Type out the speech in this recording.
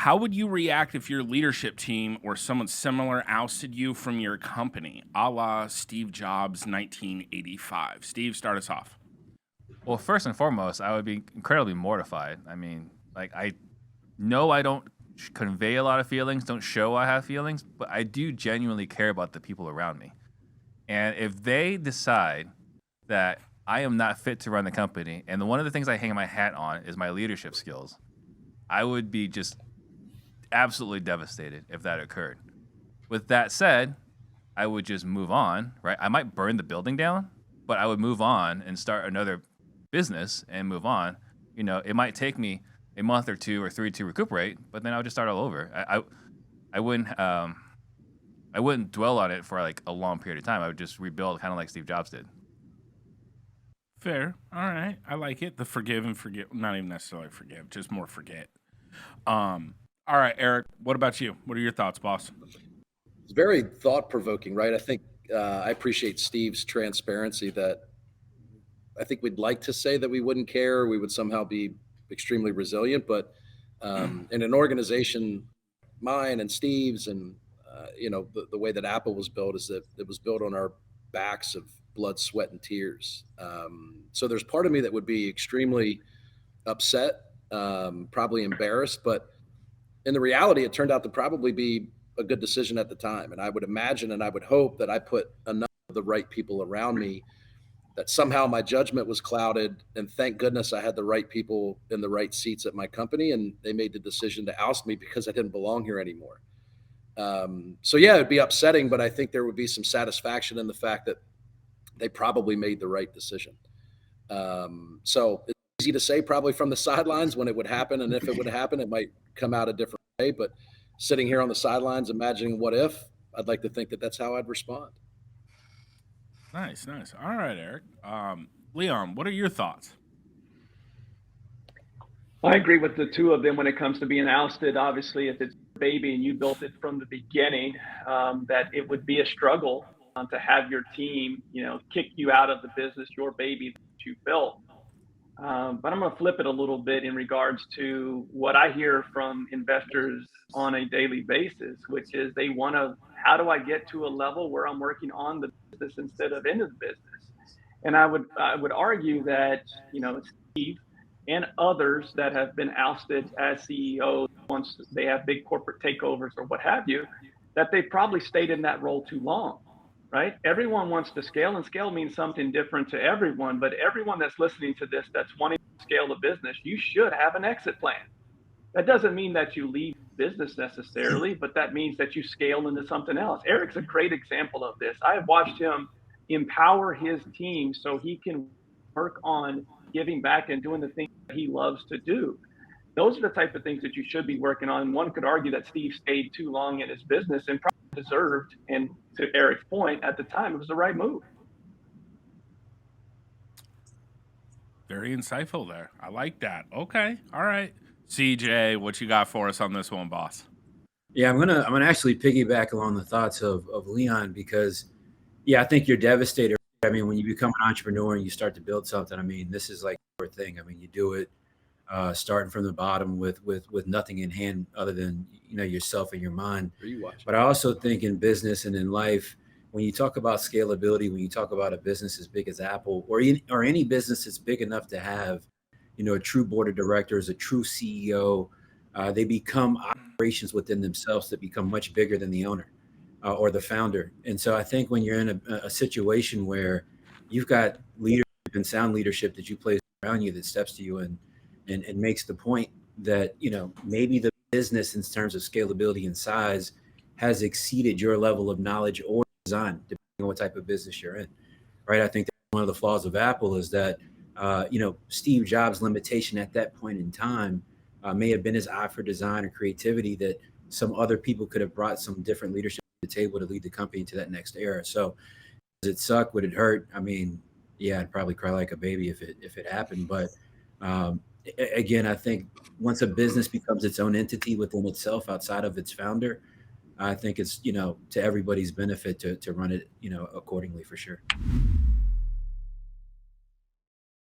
How would you react if your leadership team or someone similar ousted you from your company, a la Steve Jobs 1985? Steve, start us off. Well, first and foremost, I would be incredibly mortified. I mean, like, I know I don't convey a lot of feelings, don't show I have feelings, but I do genuinely care about the people around me. And if they decide that I am not fit to run the company, and one of the things I hang my hat on is my leadership skills, I would be just absolutely devastated if that occurred. With that said, I would just move on, right? I might burn the building down, but I would move on and start another business and move on. You know, it might take me a month or two or three to recuperate, but then I would just start all over. I wouldn't dwell on it for like a long period of time. I would just rebuild, kind of like Steve Jobs did. Fair. All right. I like it. The forgive and forget. Not even necessarily forgive, just more forget. All right, Eric, what about you? What are your thoughts, boss? It's very thought-provoking, right? I think I appreciate Steve's transparency that I think we'd like to say that we wouldn't care. We would somehow be extremely resilient, but in an organization, mine and Steve's, and the way that Apple was built is that it was built on our backs of blood, sweat, and tears. So there's part of me that would be extremely upset, probably embarrassed, but in the reality, it turned out to probably be a good decision at the time. And I would imagine and I would hope that I put enough of the right people around me that somehow my judgment was clouded. And thank goodness I had the right people in the right seats at my company, and they made the decision to oust me because I didn't belong here anymore. So yeah, it'd be upsetting, but I think there would be some satisfaction in the fact that they probably made the right decision. So it's easy to say probably from the sidelines when it would happen. And if it would happen, it might come out a different way, but sitting here on the sidelines, imagining what if, I'd like to think that that's how I'd respond. Nice. All right, Eric. Leon, what are your thoughts? I agree with the two of them when it comes to being ousted. Obviously, if it's your baby and you built it from the beginning, that it would be a struggle to have your team, kick you out of the business, your baby that you built. But I'm going to flip it a little bit in regards to what I hear from investors on a daily basis, which is they want to, how do I get to a level where I'm working on the business instead of in the business? And I would argue that, Steve and others that have been ousted as CEOs once they have big corporate takeovers or what have you, that they probably stayed in that role too long. Right? Everyone wants to scale, and scale means something different to everyone. But everyone that's listening to this, that's wanting to scale the business, you should have an exit plan. That doesn't mean that you leave business necessarily, but that means that you scale into something else. Eric's a great example of this. I have watched him empower his team so he can work on giving back and doing the things that he loves to do. Those are the type of things that you should be working on. And one could argue that Steve stayed too long in his business and probably deserved, and to Eric's point, at the time, it was the right move. Very insightful there. I like that. Okay. All right. CJ, what you got for us on this one, boss? Yeah, I'm gonna actually piggyback along the thoughts of Leon, because I think you're devastated. I mean, when you become an entrepreneur and you start to build something, I mean, this is like your thing. I mean, you do it starting from the bottom with nothing in hand other than yourself and your mind. But I also think in business and in life, when you talk about scalability, when you talk about a business as big as Apple or any business that's big enough to have a true board of directors, a true CEO, they become operations within themselves that become much bigger than the owner or the founder. And so I think when you're in a situation where you've got leadership and sound leadership that you place around you that steps to you and makes the point that, maybe the business in terms of scalability and size has exceeded your level of knowledge or design, depending on what type of business you're in, right? I think that one of the flaws of Apple is that, Steve Jobs' limitation at that point in time may have been his eye for design or creativity that some other people could have brought some different leadership to the table to lead the company to that next era. So does it suck? Would it hurt? I mean, yeah, I'd probably cry like a baby if it happened. But again, I think once a business becomes its own entity within itself outside of its founder, I think it's, to everybody's benefit to run it, accordingly for sure.